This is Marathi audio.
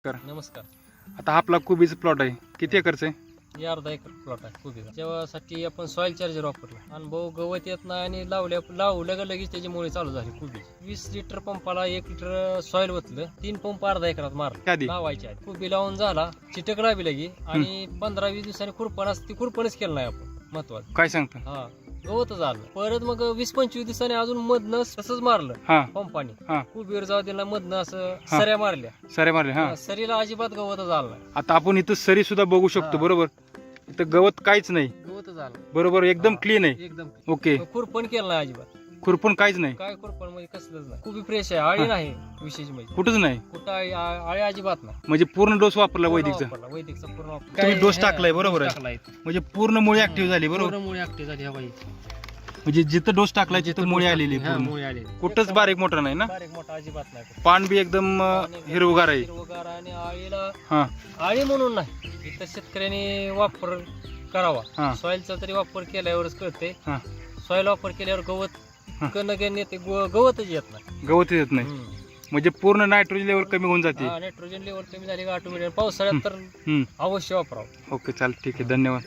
नमस्कार. नमस्कार. आता हा आपला कोबीचा प्लॉट आहे, किती एकरचा आहे? हे अर्धा एकर प्लॉट आहे कोबीचा. तेव्हासाठी आपण सॉइल चार्जर वापरला. अनुभव गवत येत नाही आणि लावल्या का लगेच त्याची मुळे चालू झाली कोबी. 20 लिटर पंपाला 1 लिटर सॉइल ओतलं. 3 पंप अर्धा एकरात मारले लावायचे आहेत. कोबी लावून झाला, चिटक लावी लगी आणि 15-20 दिवसांनी खुरपणच केलं नाही आपण. महत्वाचं काय सांगता? हा गवत झालं. परत मग 20-25 दिवसांनी अजून मधनं तसंच मारलं हा पंपाने. कोबीवर जाऊ दिला मधनं असं सऱ्या मारल्या. सरे मारले. हा सरीला अजिबात गवत झालं नाही. आता आपण इथं सरी सुद्धा बघू शकतो. बरोबर, इथं गवत काहीच नाही. गवत झालं बरोबर, एकदम क्लीन आहे. एकदम. ओके, खुरपण केलं नाही अजिबात. खुरपण काहीच नाही. काय खुरपण म्हणजे कसलंच नाही. कोबी फ्रेश आहे, आळी नाही विशेष म्हणजे. कुठंच नाही. कुठं आळी अजिबात नाही. म्हणजे पूर्ण डोस वापरला वैदिकचा. वैदिकचा पूर्ण तुम्ही डोस टाकलाय. बरोबर आहे, म्हणजे पूर्ण मुळे ऍक्टिव्ह झाली. बरोबर, मुळे ऍक्टिव्ह झाली. हवा म्हणजे जिथं डोस टाकलाय तिथं मुळे आलेली. मुळे आले. कुठंच बारीक मोठा नाही ना. बारीक मोठा अजिबात नाही. पान बी एकदम हिरवगार आहे. हिरवगार आणि आळीला हा आळी म्हणून नाही, इथं शेतकऱ्यांनी वापर करावा. सॉइलचा तरी वापर केल्यावरच कळते. सॉइल वापर केल्यावर गवत कणगण येते, गवतच येत नाही. गवत येत नाही, म्हणजे पूर्ण नायट्रोजन लेवल कमी होऊन जाते. नायट्रोजन लेवल कमी झाली का ऑटोमॅटिक पावसाळ्यात तर अवश्य वापरावं. ओके, चालेल, ठीक आहे, धन्यवाद.